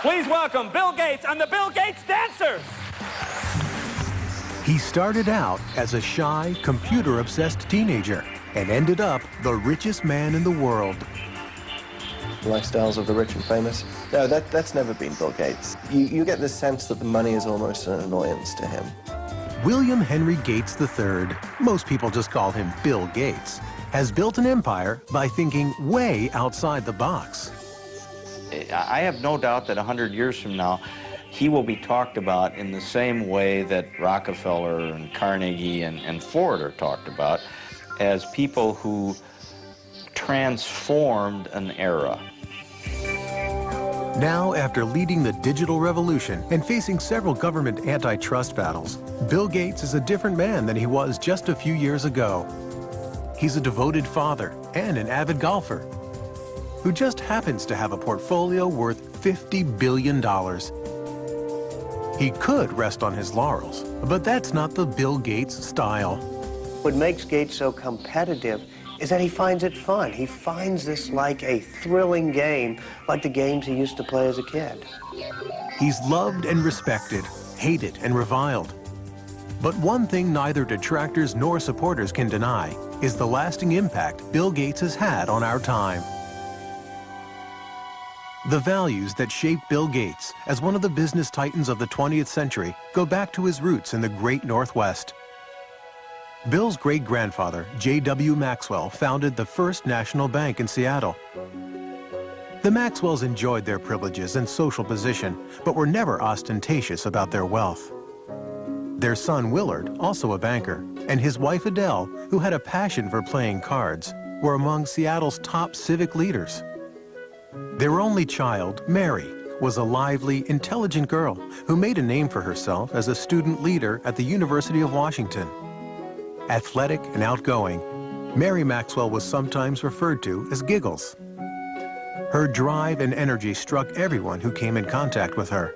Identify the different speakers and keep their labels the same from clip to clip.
Speaker 1: Please welcome Bill Gates and the Bill Gates Dancers.
Speaker 2: He started out as a shy, computer-obsessed teenager and ended up the richest man in the world.
Speaker 3: Lifestyles of the rich and famous. No, that's never been Bill Gates. You get the sense that the money is almost an annoyance to him.
Speaker 2: William Henry Gates III, most people just call him Bill Gates, has built an empire by thinking way outside the box.
Speaker 4: I have no doubt that 100 years from now, he will be talked about in the same way that Rockefeller and Carnegie and Ford are talked about, as people who transformed an era.
Speaker 2: Now, after leading the digital revolution and facing several government antitrust battles, Bill Gates is a different man than he was just a few years ago. He's a devoted father and an avid golfer who just happens to have a portfolio worth $50 billion. He could rest on his laurels, but that's not the Bill Gates style.
Speaker 3: What makes Gates so competitive is that he finds it fun. He finds this like a thrilling game, like the games he used to play as a kid.
Speaker 2: He's loved and respected, hated and reviled. But one thing neither detractors nor supporters can deny is the lasting impact Bill Gates has had on our time. The values that shaped Bill Gates as one of the business titans of the 20th century go back to his roots in the Great Northwest. Bill's great-grandfather, J.W. Maxwell, founded the first national bank in Seattle. The Maxwells enjoyed their privileges and social position, but were never ostentatious about their wealth. Their son, Willard, also a banker, and his wife, Adele, who had a passion for playing cards, were among Seattle's top civic leaders. Their only child, Mary, was a lively, intelligent girl who made a name for herself as a student leader at the University of Washington. Athletic and outgoing, Mary Maxwell was sometimes referred to as Giggles. Her drive and energy struck everyone who came in contact with her.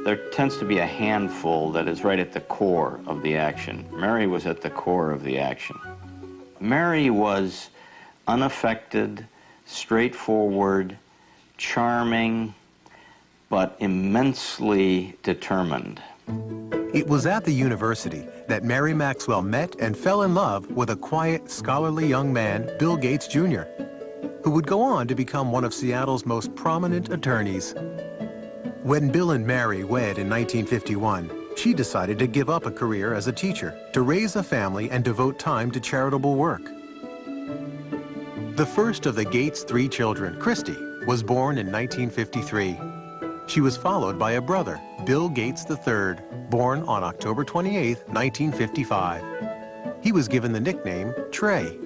Speaker 4: There tends to be a handful that is right at the core of the action. Mary was at the core of the action. Mary was unaffected, straightforward, charming, but immensely determined.
Speaker 2: It was at the university that Mary Maxwell met and fell in love with a quiet, scholarly young man, Bill Gates Jr., who would go on to become one of Seattle's most prominent attorneys. When Bill and Mary wed in 1951, she decided to give up a career as a teacher to raise a family and devote time to charitable work. The first of the Gates' 3 children, Christy, was born in 1953. She was followed by a brother, Bill Gates III, born on October 28, 1955. He was given the nickname Trey.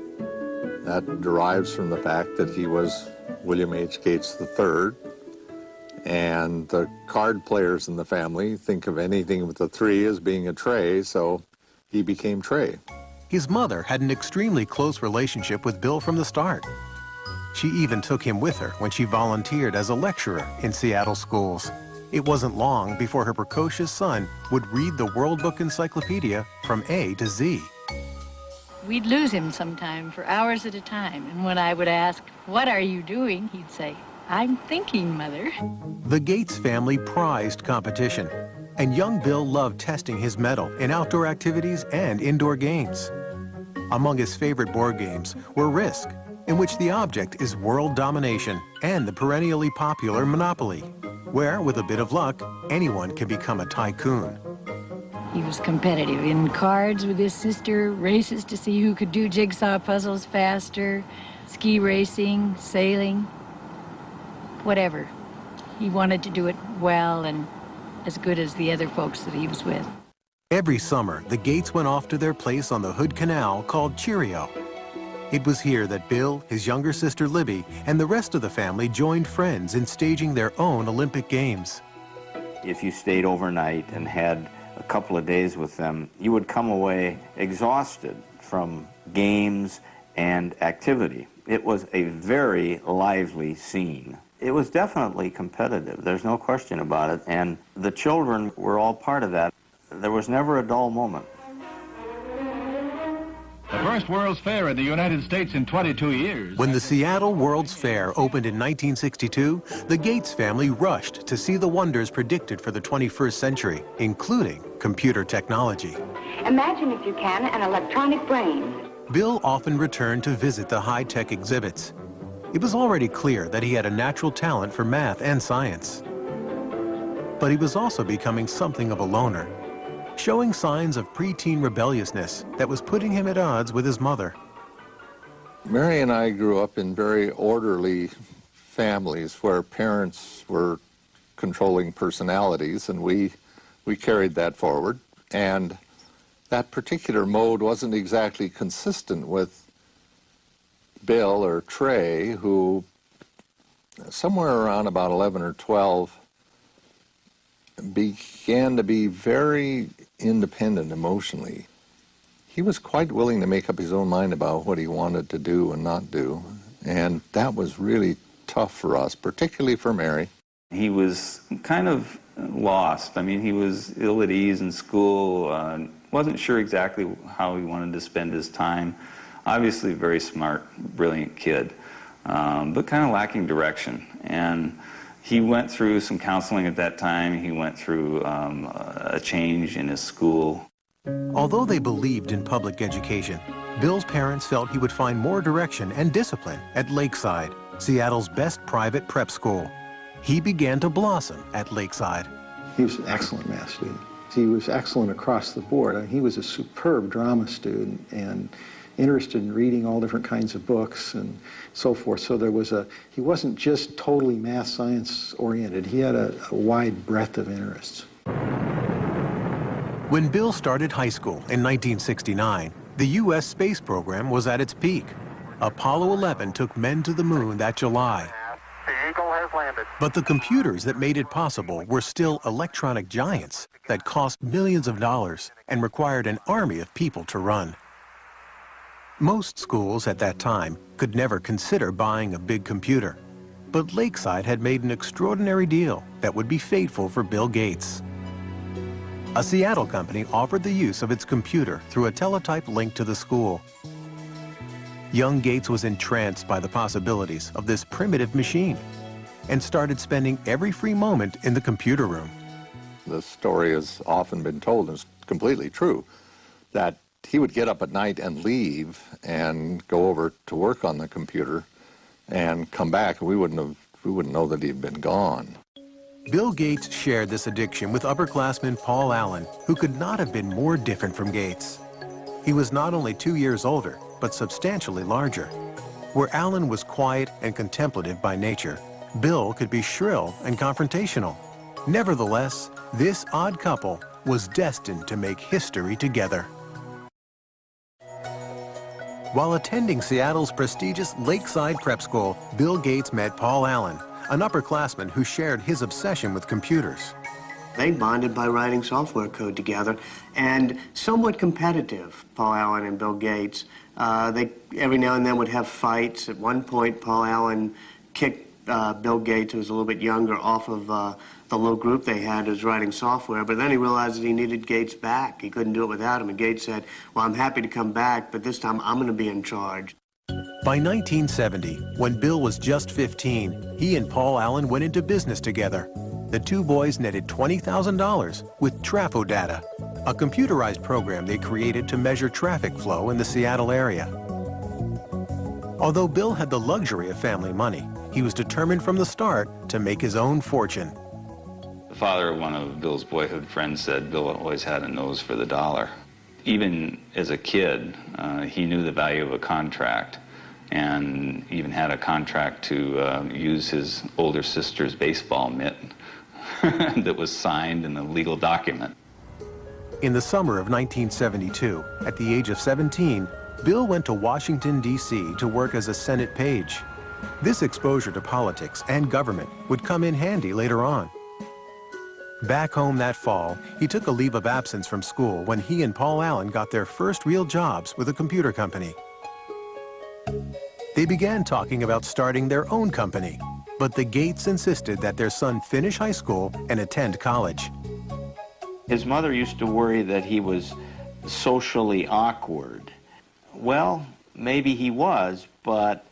Speaker 5: That derives from the fact that he was William H. Gates III, and the card players in the family think of anything with a 3 as being a Trey, so he became Trey.
Speaker 2: His mother had an extremely close relationship with Bill from the start. She even took him with her when she volunteered as a lecturer in Seattle schools. It wasn't long before her precocious son would read the World Book Encyclopedia from A to Z.
Speaker 6: We'd lose him sometime for hours at a time, and when I would ask, "What are you doing?" he'd say, "I'm thinking, Mother."
Speaker 2: The Gates family prized competition, and young Bill loved testing his mettle in outdoor activities and indoor games. Among his favorite board games were Risk, in which the object is world domination, and the perennially popular Monopoly, where, with a bit of luck, anyone can become a tycoon.
Speaker 6: He was competitive in cards with his sister, races to see who could do jigsaw puzzles faster, ski racing, sailing, whatever. He wanted to do it well and as good as the other folks that he was with.
Speaker 2: Every summer, the Gates went off to their place on the Hood Canal called Cheerio. It was here that Bill, his younger sister Libby, and the rest of the family joined friends in staging their own Olympic Games.
Speaker 4: If you stayed overnight and had a couple of days with them, you would come away exhausted from games and activity. It was a very lively scene. It was definitely competitive, there's no question about it, and the children were all part of that. There was never a dull moment.
Speaker 7: The first World's Fair in the United States in 22 years.
Speaker 2: When the Seattle World's Fair opened in 1962, the Gates family rushed to see the wonders predicted for the 21st century, including computer technology.
Speaker 8: Imagine, if you can, an electronic brain.
Speaker 2: Bill often returned to visit the high-tech exhibits. It was already clear that he had a natural talent for math and science. But he was also becoming something of a loner, showing signs of preteen rebelliousness that was putting him at odds with his mother.
Speaker 5: Mary and I grew up in very orderly families where parents were controlling personalities, and we carried that forward. And that particular mode wasn't exactly consistent with Bill or Trey, who somewhere around about 11 or 12 began to be very independent emotionally. He was quite willing to make up his own mind about what he wanted to do and not do, and that was really tough for us, particularly for Mary.
Speaker 9: He was kind of lost. I mean, he was ill at ease in school, wasn't sure exactly how he wanted to spend his time. Obviously a very smart, brilliant kid, but kind of lacking direction. And he went through some counseling at that time. He went through a change in his school.
Speaker 2: Although they believed in public education, Bill's parents felt he would find more direction and discipline at Lakeside, Seattle's best private prep school. He began to blossom at Lakeside.
Speaker 10: He was an excellent math student. He was excellent across the board. I mean, he was a superb drama student and interested in reading all different kinds of books and so forth. So he wasn't just totally math science oriented. He had a wide breadth of interests.
Speaker 2: When Bill started high school in 1969, the U.S. space program was at its peak. Apollo 11 took men to the moon that July.
Speaker 11: The Eagle has landed.
Speaker 2: But the computers that made it possible were still electronic giants that cost millions of dollars and required an army of people to run. Most schools at that time could never consider buying a big computer, but Lakeside had made an extraordinary deal that would be fateful for Bill Gates. A Seattle company offered the use of its computer through a teletype linked to the school. Young Gates was entranced by the possibilities of this primitive machine and started spending every free moment in the computer room.
Speaker 5: The story has often been told, and it's completely true, that he would get up at night and leave and go over to work on the computer and come back, and we wouldn't know that he'd been gone.
Speaker 2: Bill Gates shared this addiction with upperclassman Paul Allen, who could not have been more different from Gates. He was not only 2 years older, but substantially larger. Where Allen was quiet and contemplative by nature, Bill could be shrill and confrontational. Nevertheless, this odd couple was destined to make history together. While attending Seattle's prestigious Lakeside Prep School, Bill Gates met Paul Allen, an upperclassman who shared his obsession with computers.
Speaker 3: They bonded by writing software code together, and somewhat competitive, Paul Allen and Bill Gates. They every now and then would have fights. At one point, Paul Allen kicked Bill Gates, who was a little bit younger, off of the little group they had as writing software, but then he realized that he needed Gates back. He couldn't do it without him, and Gates said, well, I'm happy to come back, but this time I'm going to be in charge.
Speaker 2: By 1970, when Bill was just 15, he and Paul Allen went into business together. The two boys netted $20,000 with TrafoData, a computerized program they created to measure traffic flow in the Seattle area. Although Bill had the luxury of family money, he was determined from the start to make his own fortune.
Speaker 9: The father of one of Bill's boyhood friends said Bill always had a nose for the dollar. Even as a kid, he knew the value of a contract, and even had a contract to use his older sister's baseball mitt that was signed in a legal document.
Speaker 2: In the summer of 1972, at the age of 17, Bill went to Washington, D.C. to work as a Senate page. This exposure to politics and government would come in handy later on. Back home that fall, he took a leave of absence from school when he and Paul Allen got their first real jobs with a computer company. They began talking about starting their own company, but the Gates insisted that their son finish high school and attend college.
Speaker 4: His mother used to worry that he was socially awkward. Well, maybe he was, but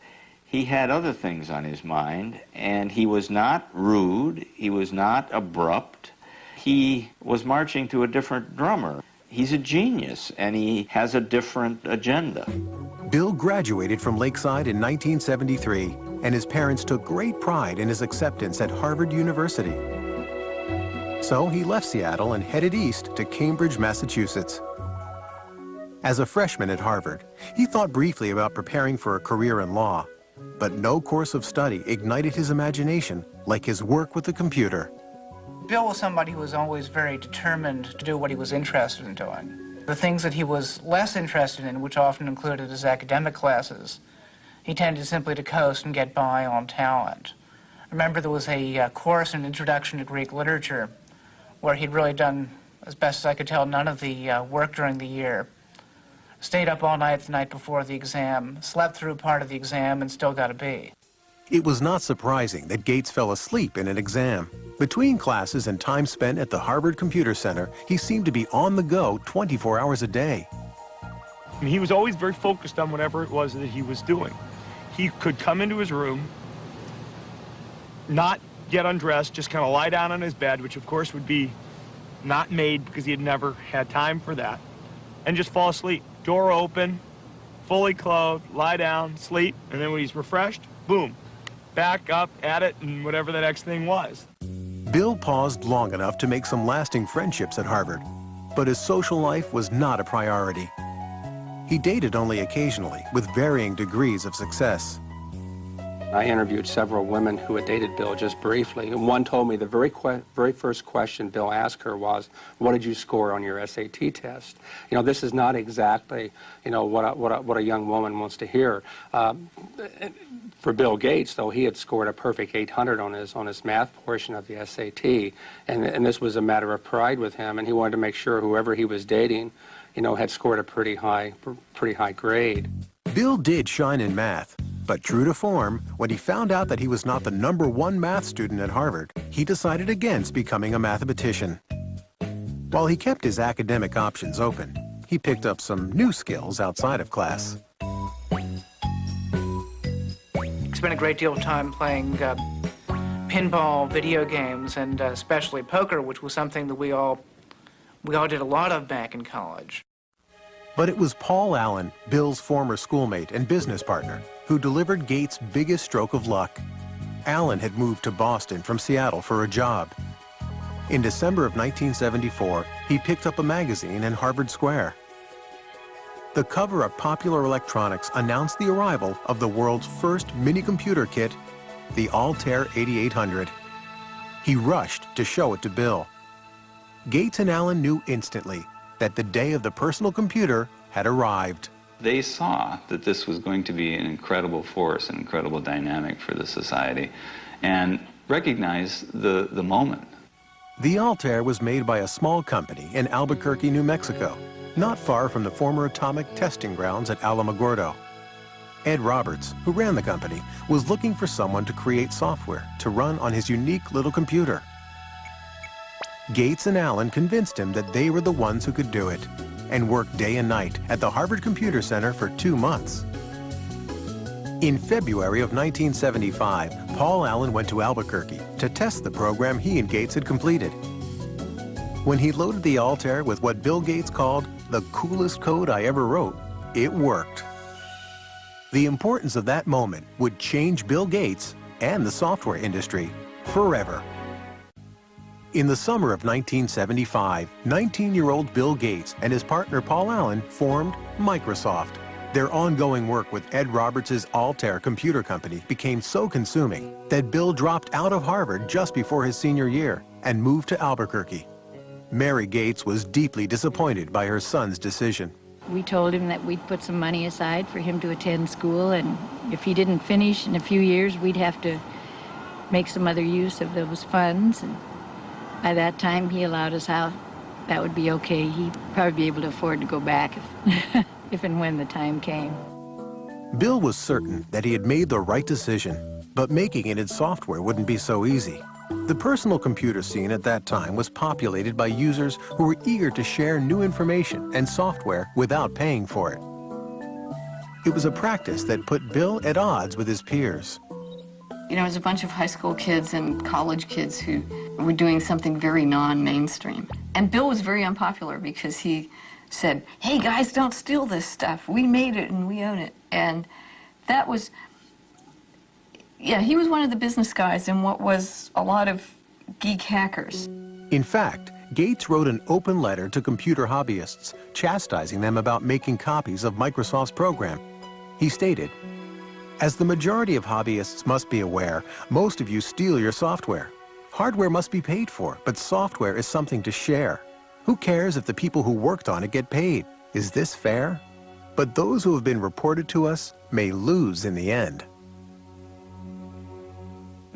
Speaker 4: he had other things on his mind, and he was not rude, he was not abrupt. He was marching to a different drummer. He's a genius, and he has a different agenda.
Speaker 2: Bill graduated from Lakeside in 1973, and his parents took great pride in his acceptance at Harvard University. So he left Seattle and headed east to Cambridge, Massachusetts. As a freshman at Harvard, he thought briefly about preparing for a career in law, but no course of study ignited his imagination like his work with the computer.
Speaker 12: Bill was somebody who was always very determined to do what he was interested in doing. The things that he was less interested in, which often included his academic classes, he tended simply to coast and get by on talent. I remember there was a course in Introduction to Greek Literature where he'd really done, as best as I could tell, none of the work during the year. Stayed up all night the night before the exam, slept through part of the exam, and still got a B.
Speaker 2: It was not surprising that Gates fell asleep in an exam. Between classes and time spent at the Harvard Computer Center, he seemed to be on the go 24 hours a day.
Speaker 1: I mean, he was always very focused on whatever it was that he was doing. He could come into his room, not get undressed, just kind of lie down on his bed, which of course would be not made because he had never had time for that, and just fall asleep. Door open, fully clothed, lie down, sleep, and then when he's refreshed, boom, back up at it and whatever the next thing was.
Speaker 2: Bill paused long enough to make some lasting friendships at Harvard, but his social life was not a priority. He dated only occasionally, with varying degrees of success.
Speaker 13: I interviewed several women who had dated Bill just briefly, and one told me the very first question Bill asked her was, "What did you score on your SAT test?" You know, this is not exactly, you know, what a young woman wants to hear. For Bill Gates, though, he had scored a perfect 800 on his math portion of the SAT, and this was a matter of pride with him, and he wanted to make sure whoever he was dating, you know, had scored a pretty high grade.
Speaker 2: Bill did shine in math, but true to form, when he found out that he was not the #1 math student at Harvard, he decided against becoming a mathematician. While he kept his academic options open, he picked up some new skills outside of class.
Speaker 12: Spent a great deal of time playing pinball, video games, and especially poker, which was something that we all did a lot of back in college.
Speaker 2: But it was Paul Allen, Bill's former schoolmate and business partner, who delivered Gates' biggest stroke of luck. Allen had moved to Boston from Seattle for a job. In December of 1974, he picked up a magazine in Harvard Square. The cover of Popular Electronics announced the arrival of the world's first mini-computer kit, the Altair 8800. He rushed to show it to Bill. Gates and Allen knew instantly that the day of the personal computer had arrived.
Speaker 9: They saw that this was going to be an incredible force, an incredible dynamic for the society, and recognized the moment.
Speaker 2: The Altair was made by a small company in Albuquerque, New Mexico, not far from the former atomic testing grounds at Alamogordo. Ed Roberts, who ran the company, was looking for someone to create software to run on his unique little computer. Gates and Allen convinced him that they were the ones who could do it, and worked day and night at the Harvard Computer Center for 2 months. In February of 1975, Paul Allen went to Albuquerque to test the program he and Gates had completed. When he loaded the Altair with what Bill Gates called the coolest code I ever wrote, it worked. The importance of that moment would change Bill Gates and the software industry forever. In the summer of 1975, 19-year-old Bill Gates and his partner Paul Allen formed Microsoft. Their ongoing work with Ed Roberts' Altair computer company became so consuming that Bill dropped out of Harvard just before his senior year and moved to Albuquerque. Mary Gates was deeply disappointed by her son's decision.
Speaker 6: We told him that we'd put some money aside for him to attend school, and if he didn't finish in a few years, we'd have to make some other use of those funds. And by that time, he allowed us out. That would be okay. He'd probably be able to afford to go back if and when the time came.
Speaker 2: Bill was certain that he had made the right decision, but making it in software wouldn't be so easy. The personal computer scene at that time was populated by users who were eager to share new information and software without paying for it. It was a practice that put Bill at odds with his peers.
Speaker 14: You know, it was a bunch of high school kids and college kids who were doing something very non-mainstream. And Bill was very unpopular because he said, hey guys, don't steal this stuff. We made it and we own it. And that was, yeah, he was one of the business guys in what was a lot of geek hackers.
Speaker 2: In fact, Gates wrote an open letter to computer hobbyists, chastising them about making copies of Microsoft's program. He stated, as the majority of hobbyists must be aware, most of you steal your software. Hardware must be paid for, but software is something to share. Who cares if the people who worked on it get paid? Is this fair? But those who have been reported to us may lose in the end.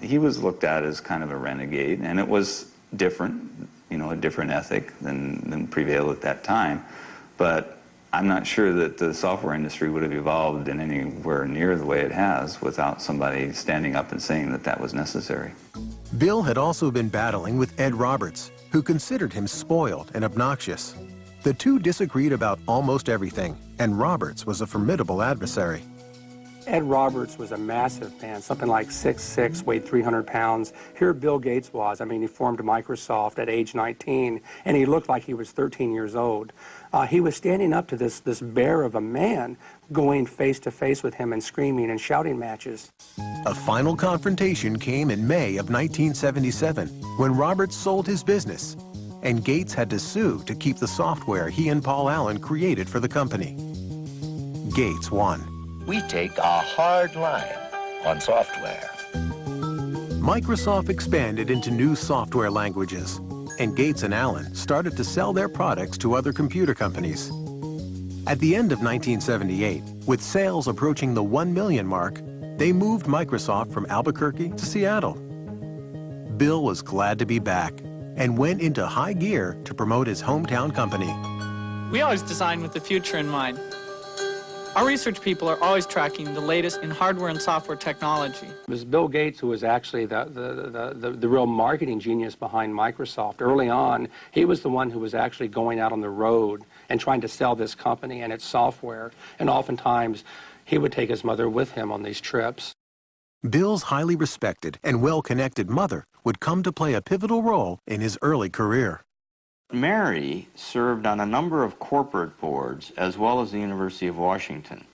Speaker 9: He was looked at as kind of a renegade, and it was different, you know, a different ethic than prevailed at that time. But I'm not sure that the software industry would have evolved in anywhere near the way it has without somebody standing up and saying that that was necessary.
Speaker 2: Bill had also been battling with Ed Roberts, who considered him spoiled and obnoxious. The two disagreed about almost everything, and Roberts was a formidable adversary.
Speaker 13: Ed Roberts was a massive man, something like 6'6", weighed 300 pounds. Here Bill Gates was. I mean, he formed Microsoft at age 19, and he looked like he was 13 years old. He was standing up to this bear of a man, going face-to-face with him and screaming and shouting matches.
Speaker 2: A final confrontation came in May of 1977, when Roberts sold his business, and Gates had to sue to keep the software he and Paul Allen created for the company. Gates won.
Speaker 15: We take a hard line on software.
Speaker 2: Microsoft expanded into new software languages, and Gates and Allen started to sell their products to other computer companies. At the end of 1978, with sales approaching the 1 million mark, they moved Microsoft from Albuquerque to Seattle. Bill was glad to be back and went into high gear to promote his hometown company.
Speaker 16: We always design with the future in mind. Our research people are always tracking the latest in hardware and software technology.
Speaker 13: It was Bill Gates who was actually the real marketing genius behind Microsoft. Early on, he was the one who was actually going out on the road and trying to sell this company and its software. And oftentimes, he would take his mother with him on these trips.
Speaker 2: Bill's highly respected and well-connected mother would come to play a pivotal role in his early career.
Speaker 4: Mary served on a number of corporate boards as well as the University of Washington.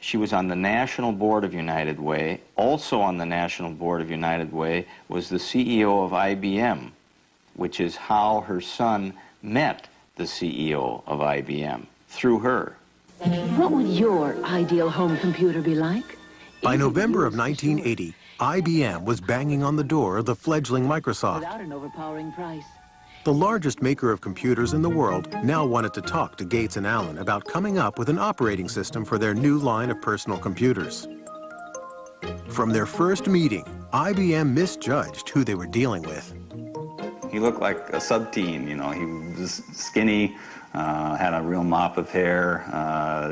Speaker 4: She was on the National Board of United Way. Also on the National Board of United Way was the CEO of IBM, which is how her son met the CEO of IBM, through her.
Speaker 17: What would your ideal home computer be like?
Speaker 2: By November of 1980, IBM was banging on the door of the fledgling Microsoft.
Speaker 17: Without an overpowering price.
Speaker 2: The largest maker of computers in the world now wanted to talk to Gates and Allen about coming up with an operating system for their new line of personal computers. From their first meeting, IBM misjudged who they were dealing with.
Speaker 9: He looked like a sub-teen, you know. He was skinny, had a real mop of hair,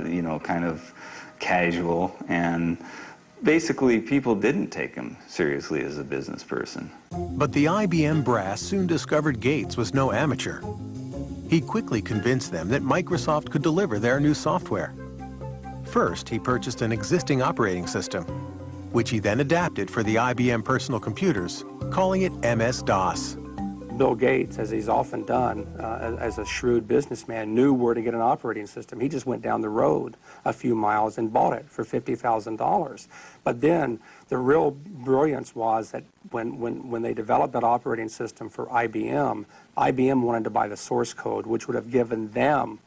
Speaker 9: you know, kind of casual, and basically people didn't take him seriously as a business person.
Speaker 2: But the IBM brass soon discovered Gates was no amateur. He quickly convinced them that Microsoft could deliver their new software. First, he purchased an existing operating system, which he then adapted for the IBM personal computers, calling it MS-DOS.
Speaker 13: Bill Gates, as he's often done as a shrewd businessman, knew where to get an operating system. He just went down the road a few miles and bought it for $50,000. But then the real brilliance was that when they developed that operating system for IBM, IBM wanted to buy the source code, which would have given them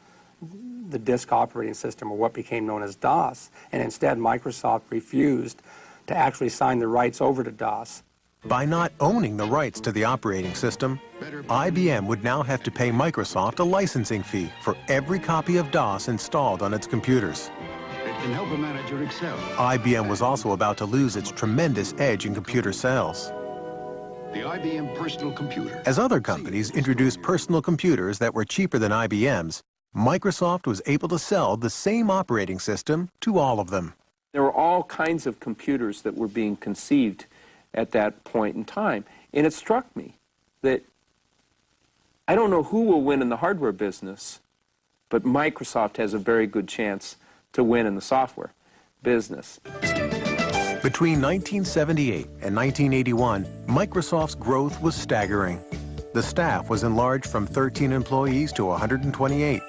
Speaker 13: the disk operating system, or what became known as DOS. And instead, Microsoft refused to actually sign the rights over to DOS.
Speaker 2: By not owning the rights to the operating system, IBM would now have to pay Microsoft a licensing fee for every copy of DOS installed on its computers.
Speaker 18: It can help a manager excel.
Speaker 2: IBM was also about to lose its tremendous edge in computer sales.
Speaker 18: The IBM personal computer.
Speaker 2: As other companies introduced personal computers that were cheaper than IBM's, Microsoft was able to sell the same operating system to all of them.
Speaker 19: There were all kinds of computers that were being conceived at that point in time. And it struck me that I don't know who will win in the hardware business, but Microsoft has a very good chance to win in the software. business.
Speaker 2: Between 1978 and 1981, Microsoft's growth was staggering. The staff was enlarged from 13 employees to 128.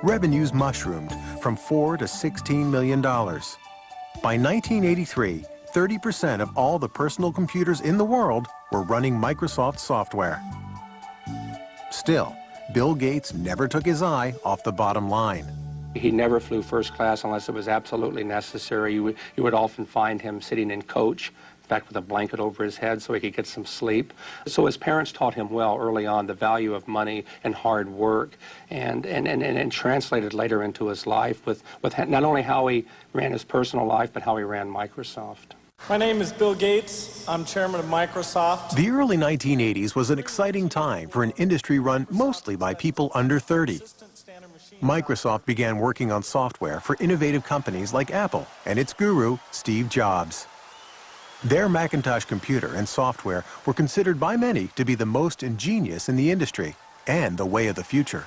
Speaker 2: Revenues mushroomed from $4 to $16 million. By 1983, 30% of all the personal computers in the world were running Microsoft software. Still, Bill Gates never took his eye off the bottom line.
Speaker 13: He never flew first class unless it was absolutely necessary. You would often find him sitting in coach, in fact with a blanket over his head so he could get some sleep. So his parents taught him well early on the value of money and hard work, and translated later into his life with not only how he ran his personal life, but how he ran Microsoft.
Speaker 16: My name is Bill Gates. I'm chairman of Microsoft.
Speaker 2: The early 1980s was an exciting time for an industry run mostly by people under 30. Microsoft began working on software for innovative companies like Apple and its guru, Steve Jobs. Their Macintosh computer and software were considered by many to be the most ingenious in the industry and the way of the future.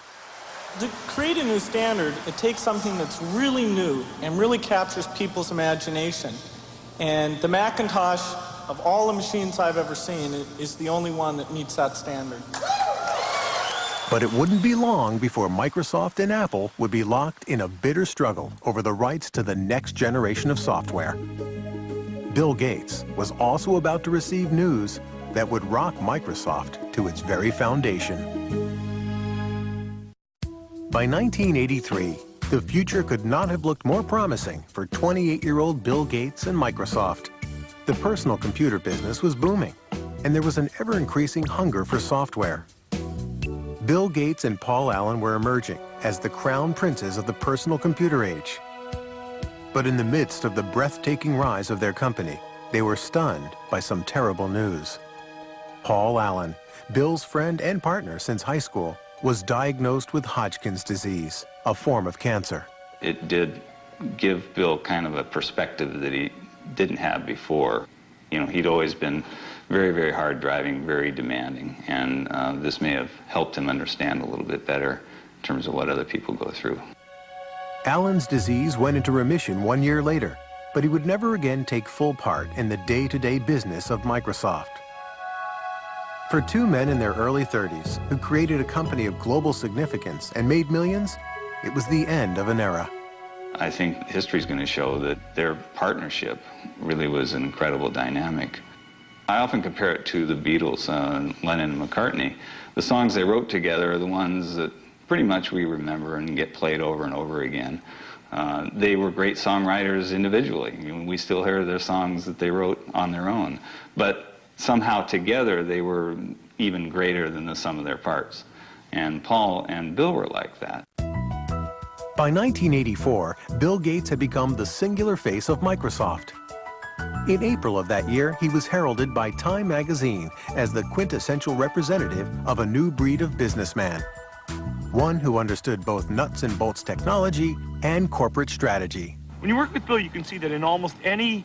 Speaker 16: To create a new standard, it takes something that's really new and really captures people's imagination. And the Macintosh, of all the machines I've ever seen, is the only one that meets that standard.
Speaker 2: But it wouldn't be long before Microsoft and Apple would be locked in a bitter struggle over the rights to the next generation of software. Bill Gates was also about to receive news that would rock Microsoft to its very foundation. By 1983, the future could not have looked more promising for 28-year-old Bill Gates and Microsoft. The personal computer business was booming, and there was an ever-increasing hunger for software. Bill Gates and Paul Allen were emerging as the crown princes of the personal computer age. But in the midst of the breathtaking rise of their company, they were stunned by some terrible news. Paul Allen, Bill's friend and partner since high school, was diagnosed with Hodgkin's disease, a form of cancer.
Speaker 9: It did give Bill kind of a perspective that he didn't have before. You know, he'd always been very, very hard driving, very demanding, and this may have helped him understand a little bit better in terms of what other people go through.
Speaker 2: Allen's disease went into remission 1 year later, but he would never again take full part in the day-to-day business of Microsoft. For two men in their early 30s who created a company of global significance and made millions, it was the end of an era.
Speaker 9: I think history's going to show that their partnership really was an incredible dynamic. I often compare it to the Beatles, Lennon and McCartney. The songs they wrote together are the ones that pretty much we remember and get played over and over again. They were great songwriters individually. I mean, we still hear their songs that they wrote on their own. But somehow together they were even greater than the sum of their parts. And Paul and Bill were like that.
Speaker 2: By 1984, Bill Gates had become the singular face of Microsoft. In April of that year, he was heralded by Time magazine as the quintessential representative of a new breed of businessman. One who understood both nuts and bolts technology and corporate strategy.
Speaker 1: When you work with Bill, you can see that in almost any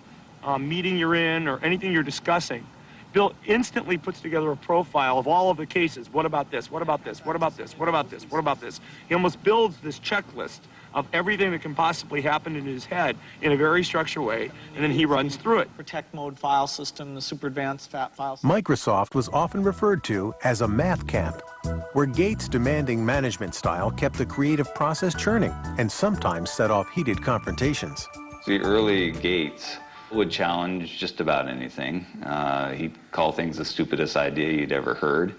Speaker 1: meeting you're in or anything you're discussing, Bill instantly puts together a profile of all of the cases. What about this? What about this? What about this? What about this? What about this? He almost builds this checklist of everything that can possibly happen in his head in a very structured way, and then he runs through it.
Speaker 16: Protect mode file system, the super advanced fat file system.
Speaker 2: Microsoft was often referred to as a math camp, where Gates' demanding management style kept the creative process churning and sometimes set off heated confrontations.
Speaker 9: The early Gates would challenge just about anything. He'd call things the stupidest idea you'd ever heard.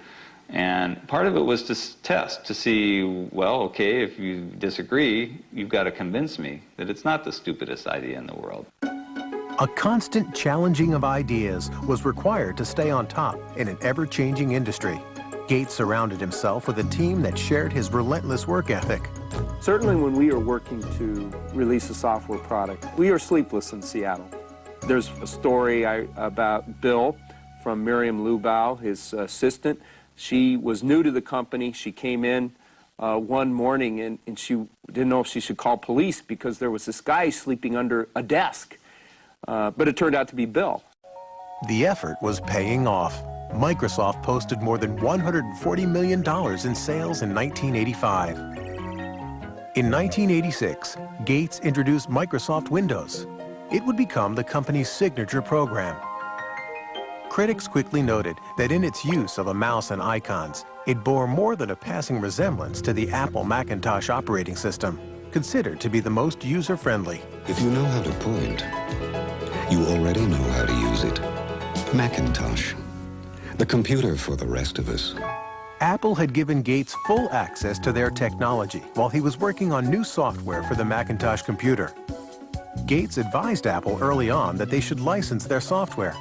Speaker 9: And part of it was to test, to see, well, okay, if you disagree, you've got to convince me that it's not the stupidest idea in the world.
Speaker 2: A constant challenging of ideas was required to stay on top in an ever-changing industry. Gates surrounded himself with a team that shared his relentless work ethic.
Speaker 19: Certainly when we are working to release a software product, we are sleepless in Seattle. There's a story about Bill from Miriam Lubau, his assistant. She was new to the company. She came in one morning and she didn't know if she should call police because there was this guy sleeping under a desk. But it turned out to be Bill.
Speaker 2: The effort was paying off. Microsoft posted more than $140 million in sales in 1985. In 1986, Gates introduced Microsoft Windows. It would become the company's signature program. Critics quickly noted that in its use of a mouse and icons, it bore more than a passing resemblance to the Apple Macintosh operating system, considered to be the most user-friendly.
Speaker 20: If you know how to point, you already know how to use it. Macintosh, the computer for the rest of us.
Speaker 2: Apple had given Gates full access to their technology while he was working on new software for the Macintosh computer. Gates advised Apple early on that they should license their software.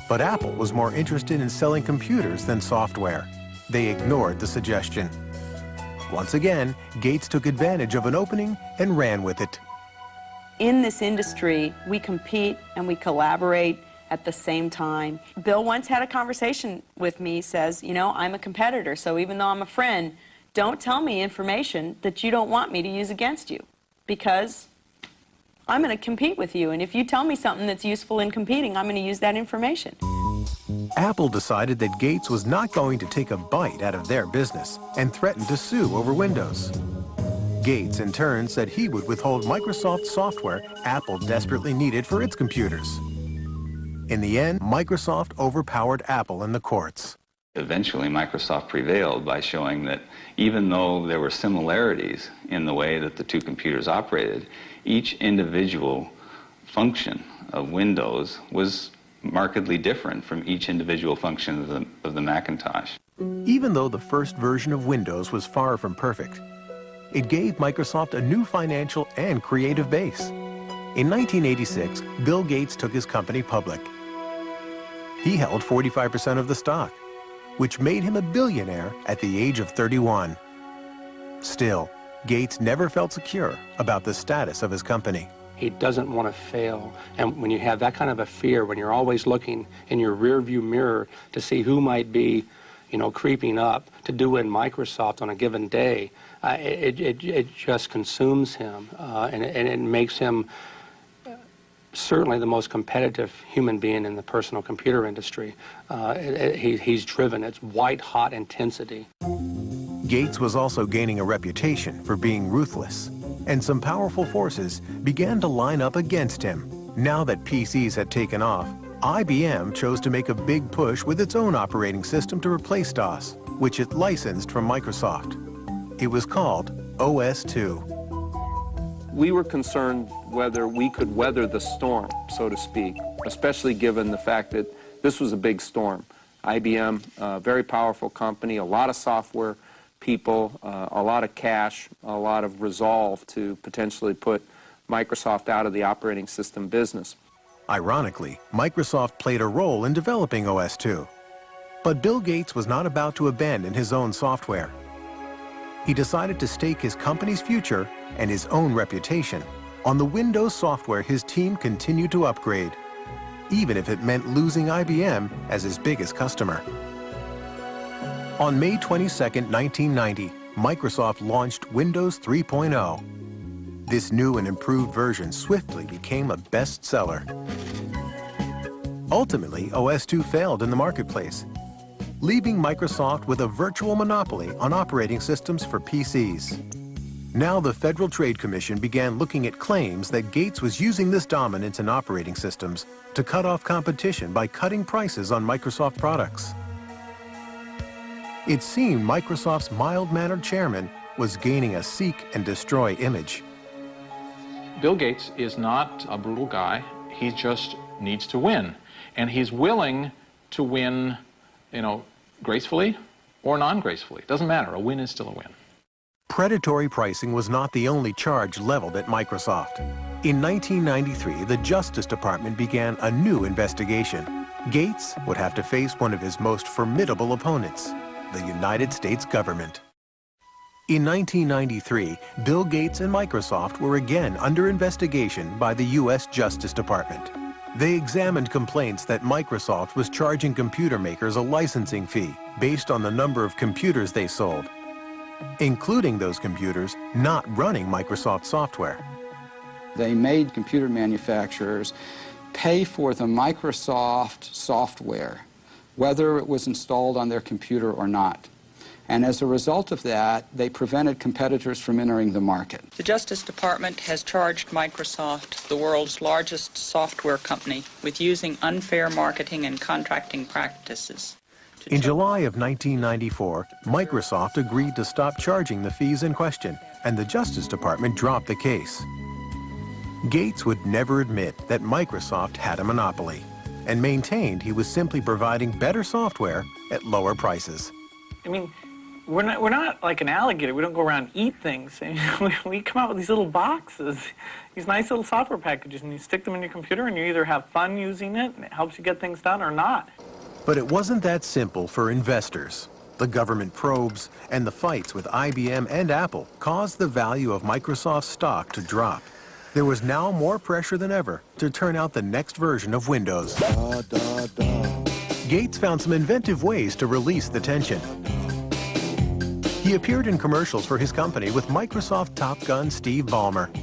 Speaker 2: But Apple was more interested in selling computers than software. They ignored the suggestion. Once again, Gates took advantage of an opening and ran with it.
Speaker 21: In this industry, we compete and we collaborate at the same time. Bill once had a conversation with me, says, you know, I'm a competitor, so even though I'm a friend, don't tell me information that you don't want me to use against you, because I'm going to compete with you, and if you tell me something that's useful in competing, I'm going to use that information.
Speaker 2: Apple decided that Gates was not going to take a bite out of their business and threatened to sue over Windows. Gates, in turn, said he would withhold Microsoft software Apple desperately needed for its computers. In the end, Microsoft overpowered Apple in the courts.
Speaker 9: Eventually, Microsoft prevailed by showing that even though there were similarities in the way that the two computers operated, each individual function of Windows was markedly different from each individual function of the Macintosh.
Speaker 2: Even though the first version of Windows was far from perfect, it gave Microsoft a new financial and creative base. In 1986, Bill Gates took his company public. He held 45% of the stock, which made him a billionaire at the age of 31. Still, Gates never felt secure about the status of his company.
Speaker 13: He doesn't want to fail. And when you have that kind of a fear, when you're always looking in your rearview mirror to see who might be, you know, creeping up to do in Microsoft on a given day, it just consumes him, and it makes him certainly the most competitive human being in the personal computer industry. He's driven. It's white-hot intensity.
Speaker 2: Gates was also gaining a reputation for being ruthless, and some powerful forces began to line up against him. Now that PCs had taken off, IBM chose to make a big push with its own operating system to replace DOS, which it licensed from Microsoft. It was called OS/2.
Speaker 19: We were concerned whether we could weather the storm, so to speak, especially given the fact that this was a big storm. IBM, a very powerful company, a lot of software people, a lot of cash, a lot of resolve to potentially put Microsoft out of the operating system business.
Speaker 2: Ironically, Microsoft played a role in developing OS/2. But Bill Gates was not about to abandon his own software. He decided to stake his company's future and his own reputation on the Windows software his team continued to upgrade, even if it meant losing IBM as his biggest customer. On May 22, 1990, Microsoft launched Windows 3.0. This new and improved version swiftly became a bestseller. Ultimately, OS/2 failed in the marketplace, leaving Microsoft with a virtual monopoly on operating systems for PCs. Now the Federal Trade Commission began looking at claims that Gates was using this dominance in operating systems to cut off competition by cutting prices on Microsoft products. It seemed Microsoft's mild-mannered chairman was gaining a seek and destroy image.
Speaker 22: Bill Gates is not a brutal guy. He just needs to win. And he's willing to win, you know, gracefully or non-gracefully. Doesn't matter. A win is still a win.
Speaker 2: Predatory pricing was not the only charge leveled at Microsoft. In 1993, the Justice Department began a new investigation. Gates would have to face one of his most formidable opponents, the United States government. In 1993, Bill Gates and Microsoft were again under investigation by the U.S. Justice Department. They examined complaints that Microsoft was charging computer makers a licensing fee based on the number of computers they sold, including those computers not running Microsoft software.
Speaker 23: They made computer manufacturers pay for the Microsoft software, whether it was installed on their computer or not. And as a result of that, they prevented competitors from entering the market.
Speaker 7: The Justice Department has charged Microsoft, the world's largest software company, with using unfair marketing and contracting practices.
Speaker 2: In July of 1994, Microsoft agreed to stop charging the fees in question, and the Justice Department dropped the case. Gates would never admit that Microsoft had a monopoly, and maintained he was simply providing better software at lower prices.
Speaker 8: I mean, we're not like an alligator. We don't go around and eat things. We come out with these little boxes, these nice little software packages, and you stick them in your computer, and you either have fun using it, and it helps you get things done, or not.
Speaker 2: But it wasn't that simple for investors. The government probes and the fights with IBM and Apple caused the value of Microsoft's stock to drop. There was now more pressure than ever to turn out the next version of Windows. Gates found some inventive ways to release the tension. He appeared in commercials for his company with Microsoft Top Gun Steve Ballmer.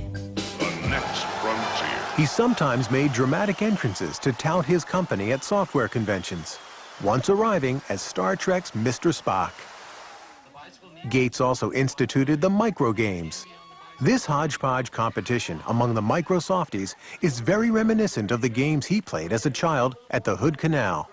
Speaker 18: The next frontier.
Speaker 2: He sometimes made dramatic entrances to tout his company at software conventions, once arriving as Star Trek's Mr. Spock. Gates also instituted the micro games. This hodgepodge competition among the Microsofties is very reminiscent of the games he played as a child at the Hood Canal.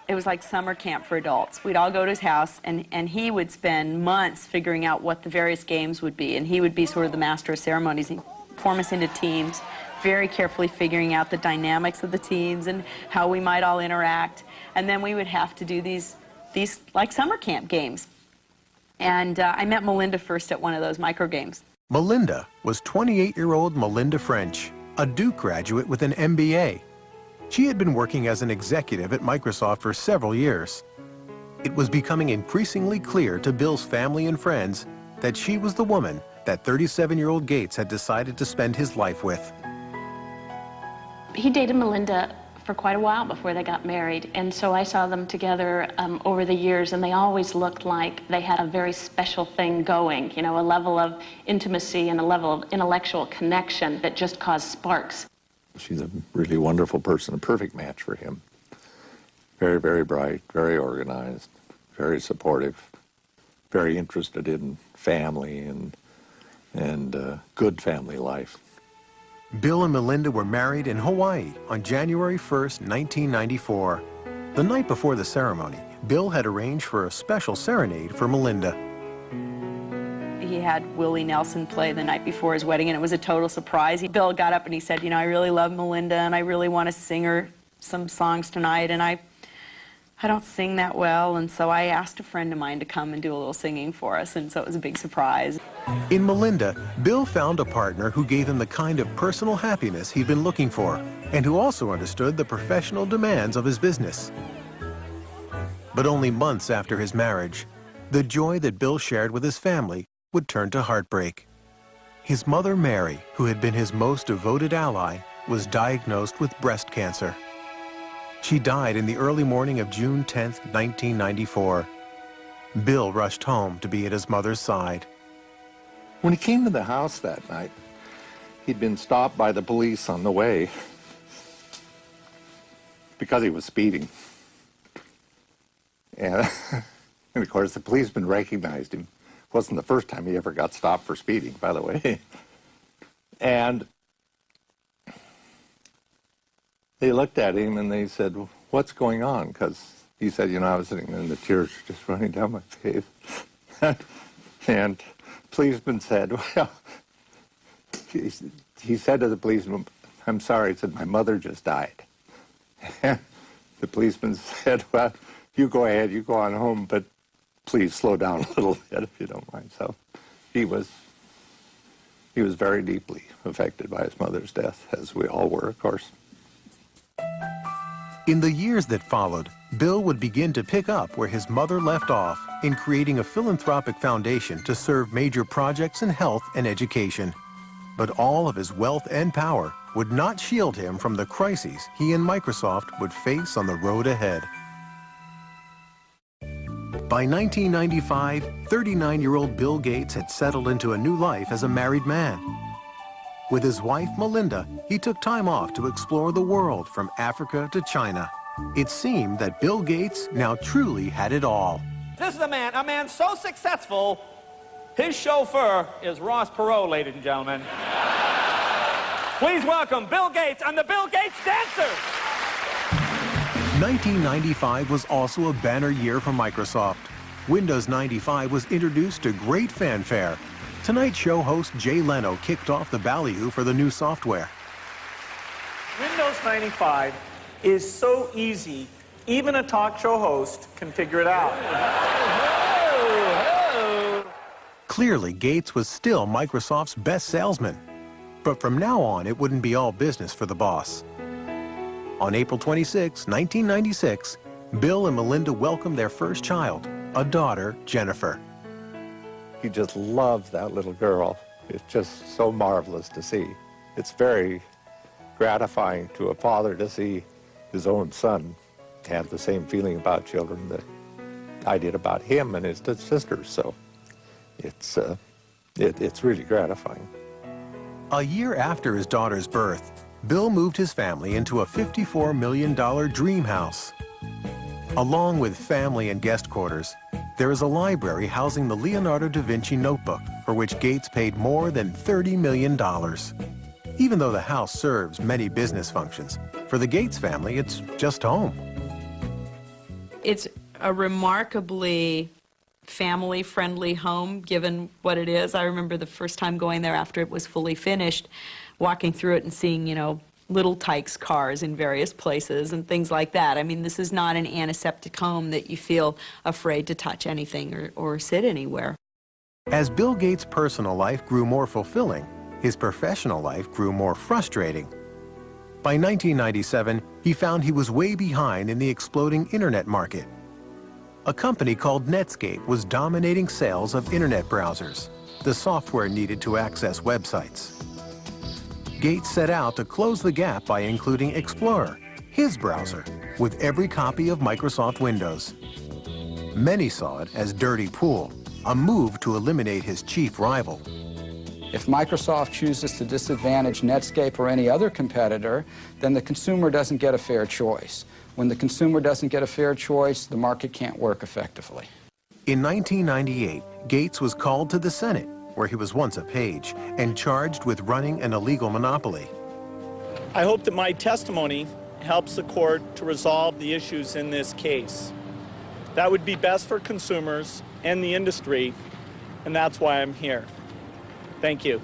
Speaker 21: It was like summer camp for adults. We'd all go to his house, and he would spend months figuring out what the various games would be, and he would be sort of the master of ceremonies. He'd form us into teams, very carefully figuring out the dynamics of the teams and how we might all interact. And then we would have to do these like summer camp games. And I met Melinda first at one of those micro games.
Speaker 2: Melinda was 28-year-old Melinda French, a Duke graduate with an MBA. She had been working as an executive at Microsoft for several years. It was becoming increasingly clear to Bill's family and friends that she was the woman that 37-year-old Gates had decided to spend his life with.
Speaker 10: He dated Melinda for quite a while before they got married, and so I saw them together over the years, and they always looked like they had a very special thing going, you know, a level of intimacy and a level of intellectual connection that just caused sparks.
Speaker 5: She's a really wonderful person, a perfect match for him. Very, very bright, very organized, very supportive, very interested in family and good family life.
Speaker 2: Bill and Melinda were married in Hawaii on January 1st, 1994. The night before the ceremony, Bill had arranged for a special serenade for Melinda.
Speaker 21: He had Willie Nelson play the night before his wedding, and it was a total surprise. Bill got up and he said, you know, I really love Melinda, and I really want to sing her some songs tonight, and I don't sing that well, and so I asked a friend of mine to come and do a little singing for us, and so it was a big surprise.
Speaker 2: In Melinda, Bill found a partner who gave him the kind of personal happiness he'd been looking for, and who also understood the professional demands of his business. But only months after his marriage, the joy that Bill shared with his family would turn to heartbreak. His mother, Mary, who had been his most devoted ally, was diagnosed with breast cancer. She died in the early morning of June 10, 1994. Bill rushed home to be at his mother's side.
Speaker 5: When he came to the house that night, he'd been stopped by the police on the way because he was speeding. And of course, the policeman recognized him. It wasn't the first time he ever got stopped for speeding, by the way. And they looked at him and they said, what's going on? Because he said, you know, I was sitting there and the tears were just running down my face. And the policeman said, well, he said to the policeman, I'm sorry, he said, my mother just died. And the policeman said, well, you go ahead, you go on home, but please slow down a little bit if you don't mind. So he was very deeply affected by his mother's death, as we all were, of course.
Speaker 2: In the years that followed, Bill would begin to pick up where his mother left off in creating a philanthropic foundation to serve major projects in health and education. But all of his wealth and power would not shield him from the crises he and Microsoft would face on the road ahead. By 1995, 39-year-old Bill Gates had settled into a new life as a married man. With his wife, Melinda, he took time off to explore the world from Africa to China. It seemed that Bill Gates now truly had it all.
Speaker 3: This is a man so successful, his chauffeur is Ross Perot, ladies and gentlemen. Please welcome Bill Gates and the Bill Gates Dancers.
Speaker 2: 1995 was also a banner year for Microsoft. Windows 95 was introduced to great fanfare. Tonight Show host Jay Leno kicked off the ballyhoo for the new software.
Speaker 16: Windows 95 is so easy, even a talk show host can figure it out.
Speaker 2: Clearly, Gates was still Microsoft's best salesman. But from now on, it wouldn't be all business for the boss. On April 26, 1996, Bill and Melinda welcomed their first child, a daughter, Jennifer.
Speaker 5: He just loved that little girl. It's just so marvelous to see. It's very gratifying to a father to see his own son have the same feeling about children that I did about him and his sisters. So it's really gratifying.
Speaker 2: A year after his daughter's birth, Bill moved his family into a $54 million dream house. Along with family and guest quarters, there is a library housing the Leonardo da Vinci notebook, for which Gates paid more than $30 million. Even though the house serves many business functions, for the Gates family, it's just home.
Speaker 21: It's a remarkably family-friendly home, given what it is. I remember the first time going there after it was fully finished, walking through it and seeing, you know, little Tykes cars in various places and things like that. I mean, this is not an antiseptic home that you feel afraid to touch anything or sit anywhere.
Speaker 2: As Bill Gates' personal life grew more fulfilling, his professional life grew more frustrating. By 1997, he found he was way behind in the exploding internet market. A company called Netscape was dominating sales of internet browsers, the software needed to access websites. Gates set out to close the gap by including Explorer, his browser, with every copy of Microsoft Windows. Many saw it as dirty pool, a move to eliminate his chief rival.
Speaker 23: If Microsoft chooses to disadvantage Netscape or any other competitor, then the consumer doesn't get a fair choice. When the consumer doesn't get a fair choice, the market can't work effectively.
Speaker 2: In 1998, Gates was called to the Senate, where he was once a page, and charged with running an illegal monopoly.
Speaker 16: I hope that my testimony helps the court to resolve the issues in this case. That would be best for consumers and the industry, and that's why I'm here. Thank you.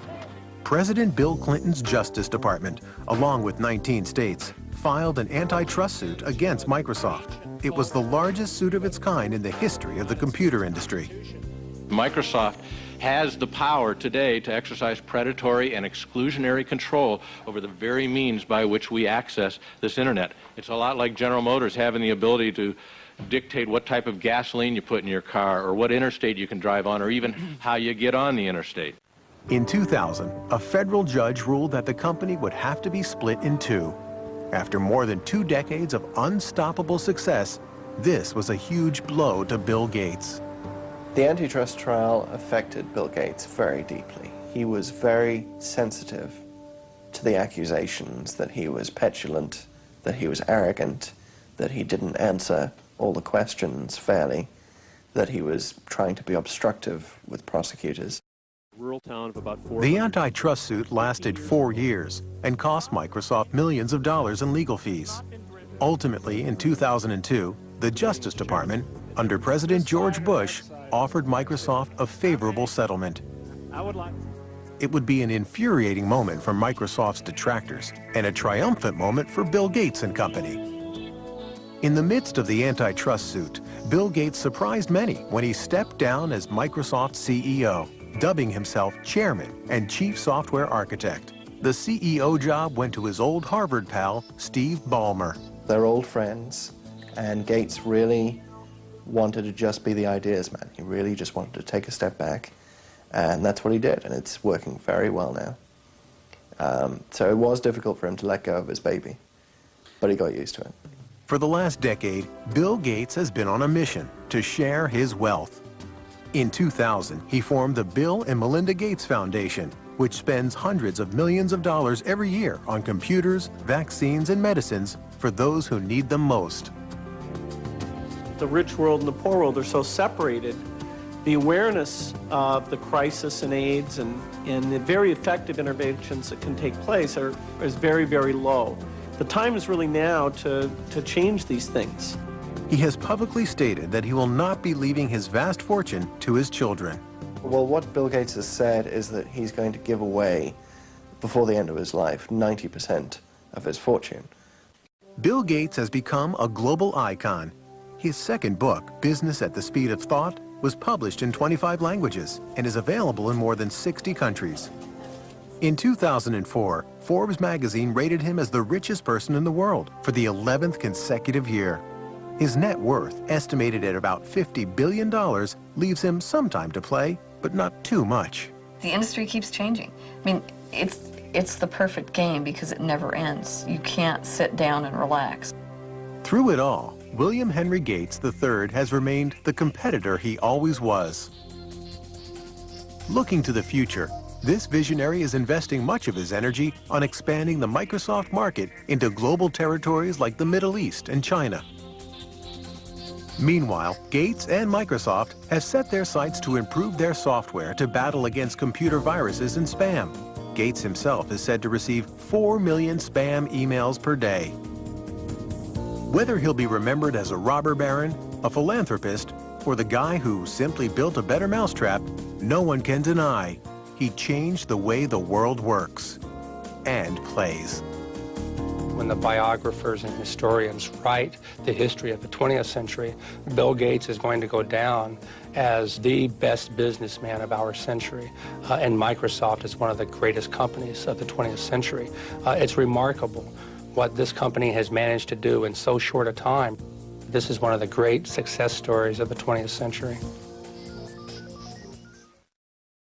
Speaker 2: President Bill Clinton's Justice Department, along with 19 states, filed an antitrust suit against Microsoft. It was the largest suit of its kind in the history of the computer industry.
Speaker 22: Microsoft has the power today to exercise predatory and exclusionary control over the very means by which we access this internet. It's a lot like General Motors having the ability to dictate what type of gasoline you put in your car, or what interstate you can drive on, or even how you get on the interstate.
Speaker 2: In 2000, a federal judge ruled that the company would have to be split in two. After more than 2 decades of unstoppable success, this was a huge blow to Bill Gates.
Speaker 11: The antitrust trial affected Bill Gates very deeply. He was very sensitive to the accusations that he was petulant, that he was arrogant, that he didn't answer all the questions fairly, that he was trying to be obstructive with prosecutors.
Speaker 12: Rural town of about
Speaker 2: The antitrust suit lasted 4 years and cost Microsoft millions of dollars in legal fees. Ultimately, in 2002, the Justice Department, under President George Bush, offered Microsoft a favorable settlement. It would be an infuriating moment for Microsoft's detractors and a triumphant moment for Bill Gates and company. In the midst of the antitrust suit, Bill Gates surprised many when he stepped down as Microsoft's CEO, dubbing himself chairman and chief software architect. The CEO job went to his old Harvard pal, Steve Ballmer.
Speaker 11: They're old friends, and Gates really wanted to just be the ideas man. He really just wanted to take a step back, and that's what he did, and it's working very well now. So it was difficult for him to let go of his baby, but he got used to it.
Speaker 2: For the last decade, Bill Gates has been on a mission to share his wealth. In 2000, he formed the Bill and Melinda Gates Foundation, which spends hundreds of millions of dollars every year on computers, vaccines, and medicines for those who need them most.
Speaker 16: the rich world and the poor world are so separated, the awareness of the crisis in AIDS and the very effective interventions that can take place is very, very low. The time is really now to change these things.
Speaker 2: He has publicly stated that he will not be leaving his vast fortune to his children.
Speaker 11: Well, what Bill Gates has said is that he's going to give away, before the end of his life, 90% of his fortune.
Speaker 2: Bill Gates has become a global icon. His second book, Business at the Speed of Thought, was published in 25 languages and is available in more than 60 countries. In 2004, Forbes magazine rated him as the richest person in the world for the 11th consecutive year. His net worth, estimated at about $50 billion, leaves him some time to play, but not too much.
Speaker 6: The industry keeps changing. I mean, it's the perfect game because it never ends. You can't sit down and relax.
Speaker 2: Through it all, William Henry Gates III has remained the competitor he always was. Looking to the future, this visionary is investing much of his energy on expanding the Microsoft market into global territories like the Middle East and China. Meanwhile, Gates and Microsoft have set their sights to improve their software to battle against computer viruses and spam. Gates himself is said to receive 4 million spam emails per day. Whether he'll be remembered as a robber baron, a philanthropist, or the guy who simply built a better mousetrap, no one can deny he changed the way the world works and plays.
Speaker 13: When the biographers and historians write the history of the 20th century, Bill Gates is going to go down as the best businessman of our century, and Microsoft is one of the greatest companies of the 20th century. It's remarkable what this company has managed to do in so short a time. This is one of the great success stories of the 20th century.